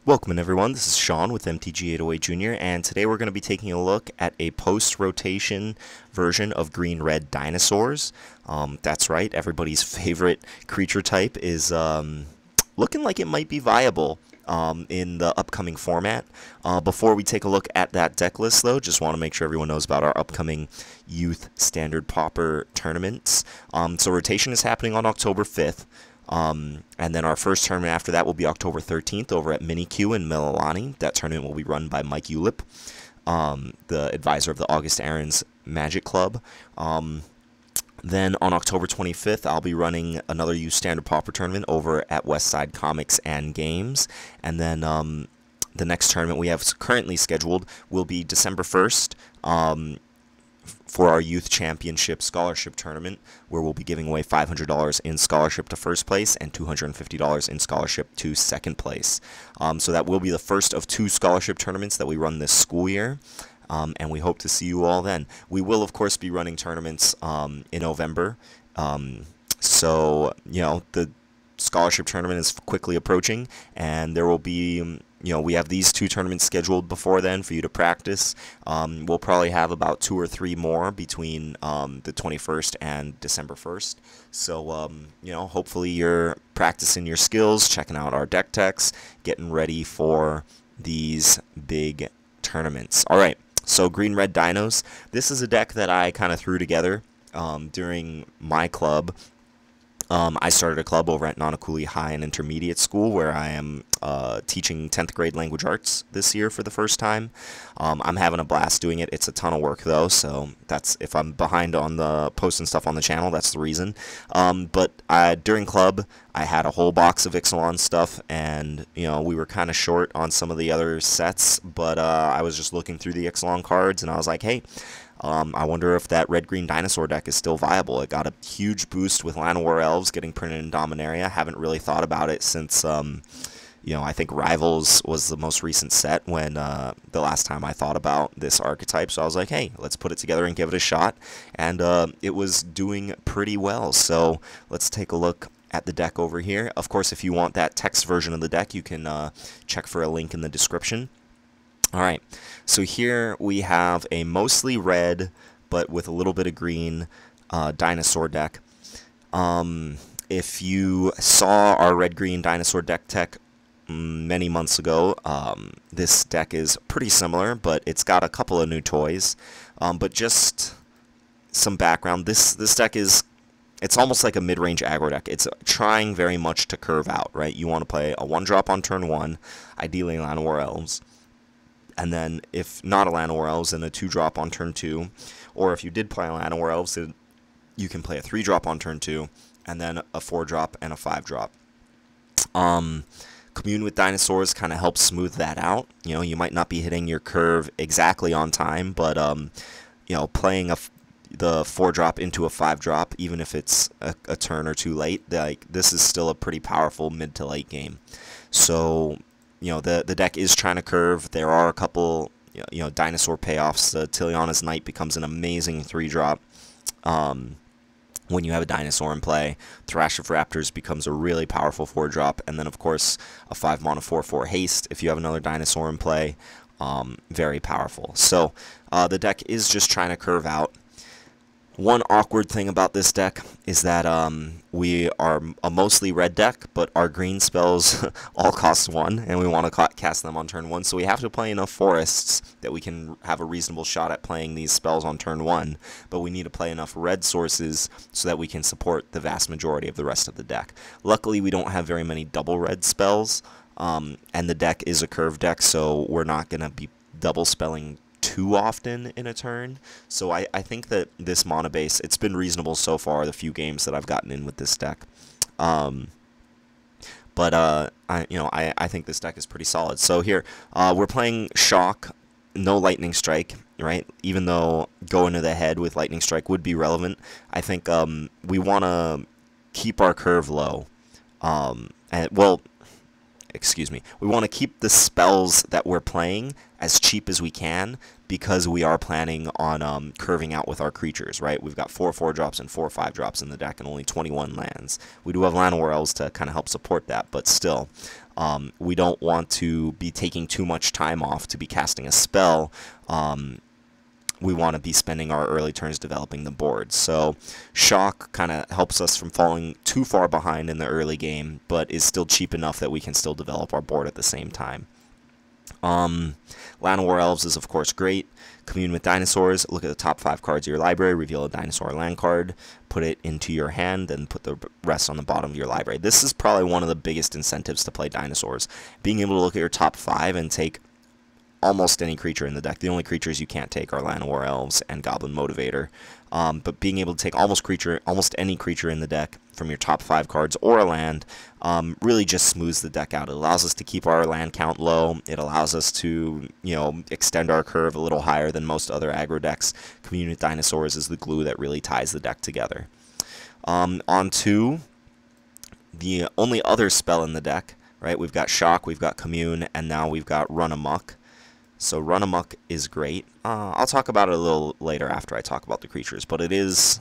Welcome everyone, this is Sean with MTG808 Jr. and today we're going to be taking a look at a post-rotation version of green-red Dinosaurs. That's right, everybody's favorite creature type is looking like it might be viable in the upcoming format. Before we take a look at that deck list though, just want to make sure everyone knows about our upcoming Youth Standard Pauper tournaments. So rotation is happening on October 5th. And then our first tournament after that will be October 13th over at MiniQ in Mililani. That tournament will be run by Mike Ulip, the advisor of the August Aarons Magic Club. Then on October 25th, I'll be running another Youth Standard Pauper tournament over at Westside Comics and Games. And then the next tournament we have currently scheduled will be December 1st. For our Youth Championship Scholarship Tournament, where we'll be giving away $500 in scholarship to first place and $250 in scholarship to second place. So that will be the first of 2 scholarship tournaments that we run this school year, and we hope to see you all then. We will, of course, be running tournaments in November, so, you know, the scholarship tournament is quickly approaching, and there will be... we have these 2 tournaments scheduled before then for you to practice. We'll probably have about 2 or 3 more between the 21st and December 1st. So, hopefully you're practicing your skills, checking out our deck techs, getting ready for these big tournaments. All right, so Green-Red Dinos. This is a deck that I kind of threw together during my club. I started a club over at Nanakuli High and Intermediate School where I am teaching 10th grade language arts this year for the first time. I'm having a blast doing it. It's a ton of work though, so that's, if I'm behind on the posting stuff on the channel, that's the reason. But during club, I had a whole box of Ixalan stuff, and we were kind of short on some of the other sets, but I was just looking through the Ixalan cards and I was like, hey, I wonder if that red-green dinosaur deck is still viable. It got a huge boost with Llanowar Elves getting printed in Dominaria. Haven't really thought about it since, I think Rivals was the most recent set when the last time I thought about this archetype. So I was like, hey, let's put it together and give it a shot. And it was doing pretty well. So let's take a look at the deck over here. Of course, if you want that text version of the deck, you can check for a link in the description. Alright, so here we have a mostly red, but with a little bit of green, dinosaur deck. If you saw our red-green dinosaur deck tech many months ago, this deck is pretty similar, but it's got a couple of new toys. But just some background, this deck is... It's almost like a mid-range aggro deck. It's trying very much to curve out, right? You want to play a 1-drop on turn 1, ideally Llanowar Elves. And then, if not a Llanowar Elves, then a 2-drop on turn 2. Or if you did play a Llanowar Elves, you can play a 3-drop on turn 2, and then a 4-drop and a 5-drop. Commune with Dinosaurs kind of helps smooth that out. You might not be hitting your curve exactly on time, but, playing the 4-drop into a 5-drop, even if it's a turn or 2 late, this is still a pretty powerful mid to late game. So... the deck is trying to curve. There are a couple, dinosaur payoffs. Tiliana's Knight becomes an amazing 3-drop when you have a dinosaur in play. Thrash of Raptors becomes a really powerful 4-drop. And then, of course, a 5-mana 4/4 haste if you have another dinosaur in play. Very powerful. So, the deck is just trying to curve out. One awkward thing about this deck is that we are a mostly red deck, but our green spells all cost 1, and we want to cast them on turn 1, so we have to play enough forests that we can have a reasonable shot at playing these spells on turn 1, but we need to play enough red sources so that we can support the vast majority of the rest of the deck. Luckily, we don't have very many double red spells, and the deck is a curve deck, so we're not going to be double spelling too often in a turn. So I think that this mana base, it's been reasonable so far, the few games that I've gotten in with this deck. I think this deck is pretty solid. So here, we're playing Shock, no Lightning Strike, right? Even though going to the head with Lightning Strike would be relevant, I think we want to keep our curve low. We want to keep the spells that we're playing as cheap as we can, because we are planning on curving out with our creatures, right? We've got 4 4-drops and 4 5-drops in the deck and only 21 lands. We do have Llanowar Elves to kind of help support that, but still, We don't want to be taking too much time off to be casting a spell. We want to be spending our early turns developing the board. So Shock kind of helps us from falling too far behind in the early game, but is still cheap enough that we can still develop our board at the same time. Llanowar Elves is of course great. Commune with Dinosaurs, look at the top 5 cards of your library, reveal a dinosaur land card, put it into your hand, and put the rest on the bottom of your library. This is probably one of the biggest incentives to play Dinosaurs. Being able to look at your top 5 and take almost any creature in the deck. The only creatures you can't take are Llanowar Elves and Goblin Motivator. But being able to take almost any creature in the deck from your top 5 cards or a land really just smooths the deck out. It allows us to keep our land count low. It allows us to, extend our curve a little higher than most other aggro decks. Commune with Dinosaurs is the glue that really ties the deck together. On to the only other spell in the deck, right? We've got Shock, we've got Commune, and now we've got Run Amok. So Run Amok is great. I'll talk about it a little later after I talk about the creatures, but it is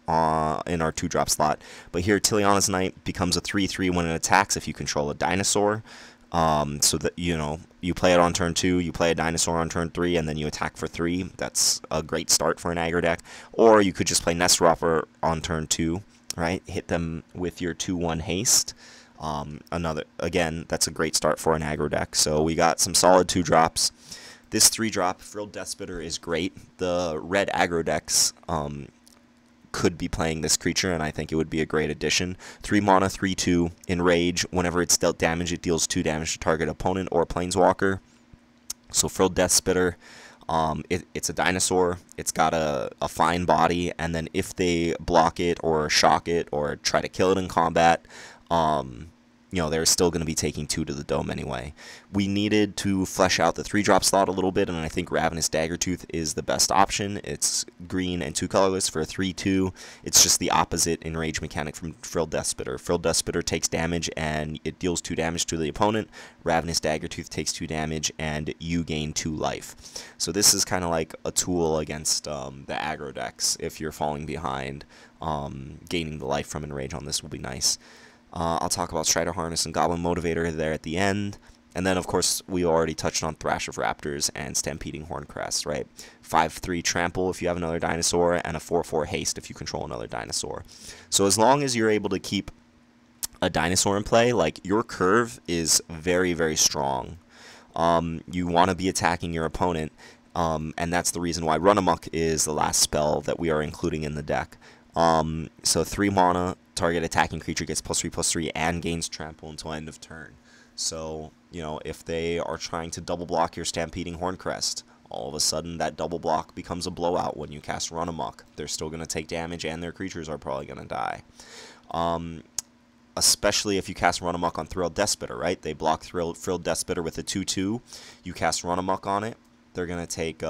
in our 2-drop slot. But here, Tiliana's Knight becomes a 3/3 when it attacks if you control a dinosaur. So that, you play it on turn 2, you play a dinosaur on turn 3, and then you attack for 3. That's a great start for an aggro deck. Or you could just play Nest Robber on turn 2, right? Hit them with your 2/1 haste. Again, that's a great start for an aggro deck. So we got some solid 2-drops. This 3-drop, Frilled Deathspitter, is great. The red aggro decks could be playing this creature, and I think it would be a great addition. 3 mana, 3/2, Enrage. Whenever it's dealt damage, it deals 2 damage to target opponent or planeswalker. So Frilled Deathspitter, it's a dinosaur. It's got a fine body, and then if they block it or shock it or try to kill it in combat, they're still going to be taking 2 to the dome anyway. We needed to flesh out the 3-drop slot a little bit, and I think Ravenous Daggertooth is the best option. It's green and 2 colorless for a 3/2. It's just the opposite enrage mechanic from Frilled Deathspitter. Frilled Deathspitter takes damage and it deals 2 damage to the opponent. Ravenous Daggertooth takes 2 damage and you gain 2 life. So this is kind of like a tool against the aggro decks. If you're falling behind, gaining the life from enrage on this will be nice. I'll talk about Strider Harness and Goblin Motivator there at the end. And then, of course, we already touched on Thrash of Raptors and Stampeding Horncrest, right? 5/3 Trample if you have another dinosaur, and a 4/4 Haste if you control another dinosaur. So as long as you're able to keep a dinosaur in play, like, your curve is very, very strong. You want to be attacking your opponent, and that's the reason why Run Amok is the last spell that we are including in the deck. So 3 mana, target attacking creature gets +3/+3 and gains trample until end of turn. So, if they are trying to double block your Stampeding Horncrest, all of a sudden that double block becomes a blowout when you cast Run Amok. They're still going to take damage and their creatures are probably going to die. Especially if you cast Run Amok on Thrilled Deathspitter, right? They block Thrilled Deathspitter with a 2/2. You cast Run Amok on it, they're going to take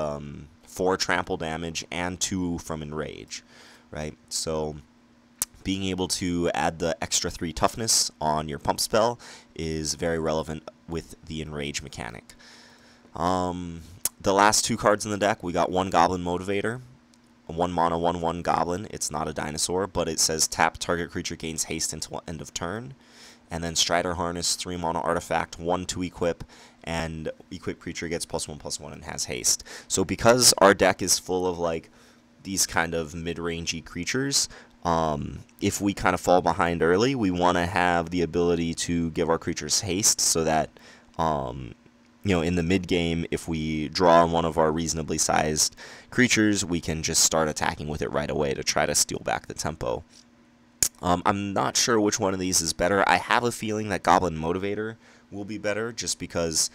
4 trample damage and 2 from Enrage, right? So being able to add the extra 3 toughness on your pump spell is very relevant with the Enrage mechanic. The last 2 cards in the deck, we got 1 Goblin Motivator, a 1 mana 1/1 Goblin. It's not a dinosaur, but it says tap target creature gains haste until end of turn. And then Strider Harness, 3 mana artifact, 1 to equip, and equip creature gets +1/+1 and has haste. So because our deck is full of like these kind of mid-rangey creatures, if we kind of fall behind early, we want to have the ability to give our creatures haste so that, in the mid-game, if we draw on one of our reasonably sized creatures, we can just start attacking with it right away to try to steal back the tempo. I'm not sure which one of these is better. I have a feeling that Goblin Motivator will be better just because,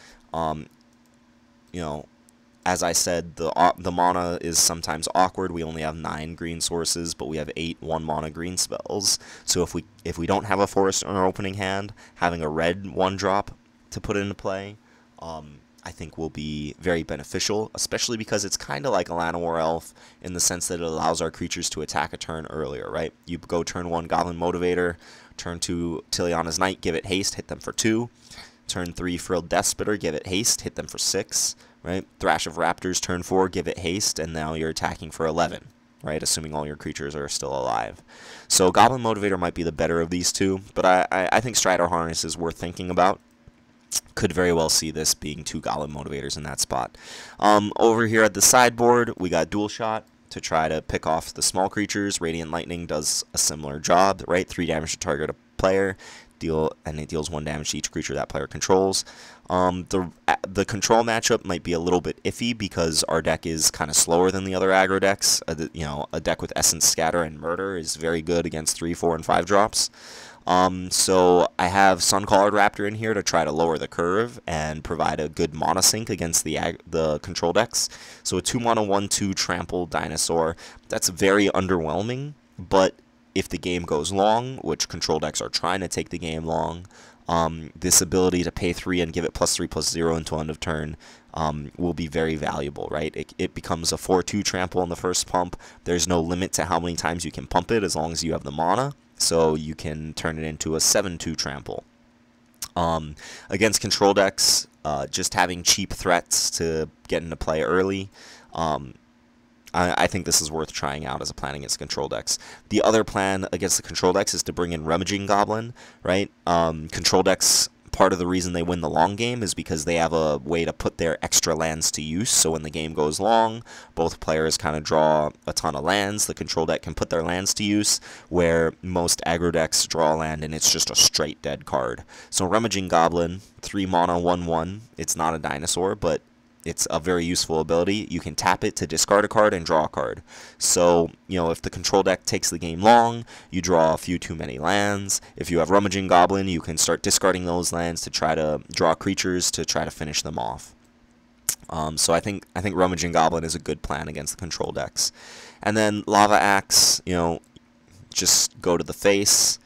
as I said, the mana is sometimes awkward. We only have 9 green sources, but we have 8 1-mana green spells. So if we don't have a forest in our opening hand, having a red 1-drop to put into play, I think will be very beneficial, especially because it's kind of like a Llanowar Elf in the sense that it allows our creatures to attack a turn earlier, right? You go turn 1 Goblin Motivator, turn 2 Tiliana's Knight, give it haste, hit them for 2. Turn 3 Frilled Deathspitter, give it haste, hit them for 6. Right? Thrash of Raptors, turn 4, give it haste, and now you're attacking for 11, right? Assuming all your creatures are still alive. So Goblin Motivator might be the better of these 2, but I think Strider Harness is worth thinking about. could very well see this being 2 Goblin Motivators in that spot. Over here at the sideboard, we got Dual Shot to try to pick off the small creatures. Radiant Lightning does a similar job, right? 3 damage to target a player, and it deals 1 damage to each creature that player controls. The control matchup might be a little bit iffy because our deck is kind of slower than the other aggro decks. A deck with Essence Scatter and Murder is very good against 3, 4, and 5 drops. So I have Suncollared Raptor in here to try to lower the curve and provide a good mana sink against the control decks. So a 2 mana 1/2 trample dinosaur, that's very underwhelming, but if the game goes long, which control decks are trying to take the game long, this ability to pay 3 and give it +3/+0 until end of turn will be very valuable, right? It becomes a 4/2 trample on the first pump. There's no limit to how many times you can pump it as long as you have the mana. So you can turn it into a 7/2 trample. Against control decks, just having cheap threats to get into play early, I think this is worth trying out as a plan against control decks. The other plan against the control decks is to bring in Rummaging Goblin, right? Control decks, part of the reason they win the long game is because they have a way to put their extra lands to use. So when the game goes long, both players kind of draw a ton of lands. The control deck can put their lands to use, where most aggro decks draw a land and it's just a straight dead card. So Rummaging Goblin, 3 mana 1/1. It's not a dinosaur, but it's a very useful ability. You can tap it to discard a card and draw a card. So, if the control deck takes the game long, you draw a few too many lands. If you have Rummaging Goblin, you can start discarding those lands to try to draw creatures to try to finish them off. So I think Rummaging Goblin is a good plan against the control decks. And then Lava Axe, just go to the face.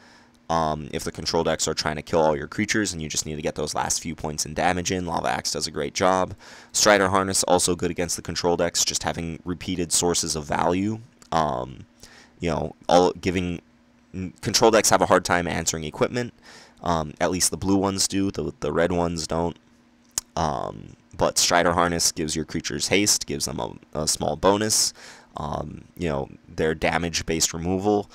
If the control decks are trying to kill all your creatures and you just need to get those last few points in damage in, Lava Axe does a great job. Strider Harness, also good against the control decks, just having repeated sources of value. Control decks have a hard time answering equipment. At least the blue ones do, the red ones don't. But Strider Harness gives your creatures haste, gives them a small bonus. Their damage-based removal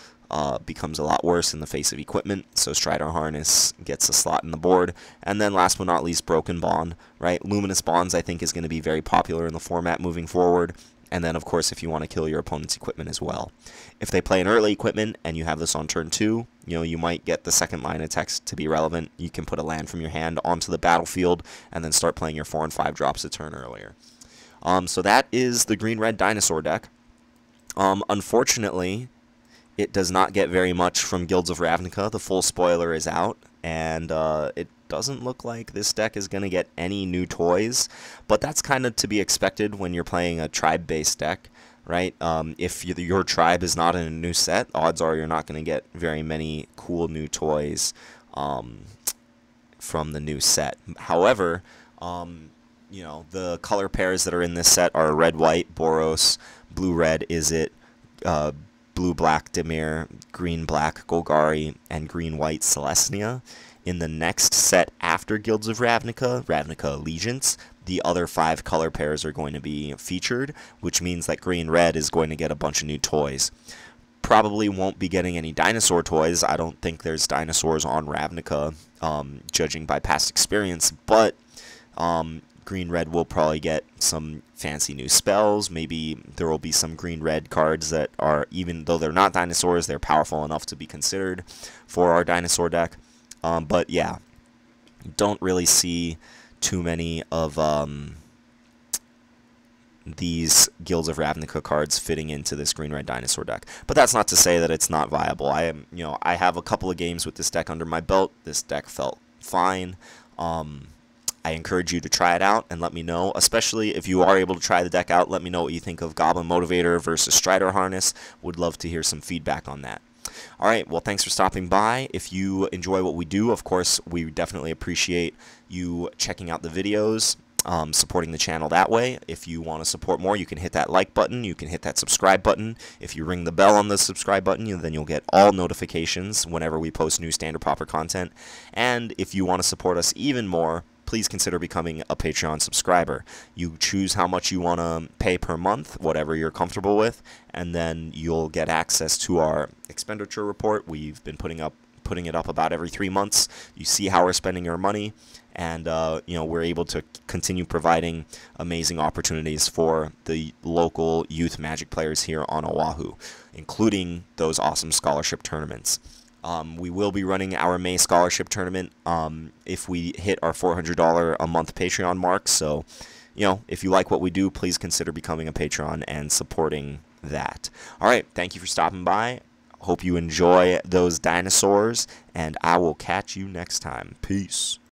becomes a lot worse in the face of equipment, so Strider Harness gets a slot in the board. And then last but not least, Broken Bond, right? Luminous Bonds, I think, is going to be very popular in the format moving forward. And then, of course, if you want to kill your opponent's equipment as well. If they play an early equipment and you have this on turn 2, you might get the second line of text to be relevant. You can put a land from your hand onto the battlefield and then start playing your 4 and 5 drops a turn earlier. So that is the green-red dinosaur deck. Unfortunately, it does not get very much from Guilds of Ravnica. The full spoiler is out, and it doesn't look like this deck is going to get any new toys, but that's kind of to be expected when you're playing a tribe-based deck, right? If your tribe is not in a new set, odds are you're not going to get very many cool new toys from the new set. However, the color pairs that are in this set are red-white, Boros, blue-red, Izzet, blue-black Dimir, green-black Golgari, and green-white Celestia. In the next set after Guilds of Ravnica, Ravnica Allegiance, the other 5 color pairs are going to be featured, which means that green-red is going to get a bunch of new toys. Probably won't be getting any dinosaur toys. I don't think there's dinosaurs on Ravnica, judging by past experience, but green-red will probably get some fancy new spells. Maybe there will be some green-red cards that are, even though they're not dinosaurs, they're powerful enough to be considered for our dinosaur deck. But yeah, don't really see too many of these Guilds of Ravnica cards fitting into this green-red dinosaur deck. But that's not to say that it's not viable. I have a couple of games with this deck under my belt. This deck felt fine. I encourage you to try it out and let me know, especially if you are able to try the deck out. Let me know what you think of Goblin Motivator versus Strider Harness. Would love to hear some feedback on that. Alright, well, thanks for stopping by. If you enjoy what we do, of course, we definitely appreciate you checking out the videos, supporting the channel that way. If you want to support more, you can hit that like button, you can hit that subscribe button. If you ring the bell on the subscribe button, then you'll get all notifications whenever we post new standard Pauper content. And if you want to support us even more, please consider becoming a Patreon subscriber. You choose how much you want to pay per month, whatever you're comfortable with, and then you'll get access to our expenditure report. We've been putting it up about every 3 months. You see how we're spending our money, and we're able to continue providing amazing opportunities for the local youth Magic players here on Oahu, including those awesome scholarship tournaments. We will be running our May scholarship tournament if we hit our $400 a month Patreon mark. So, if you like what we do, please consider becoming a patron and supporting that. All right, thank you for stopping by. Hope you enjoy those dinosaurs, and I will catch you next time. Peace.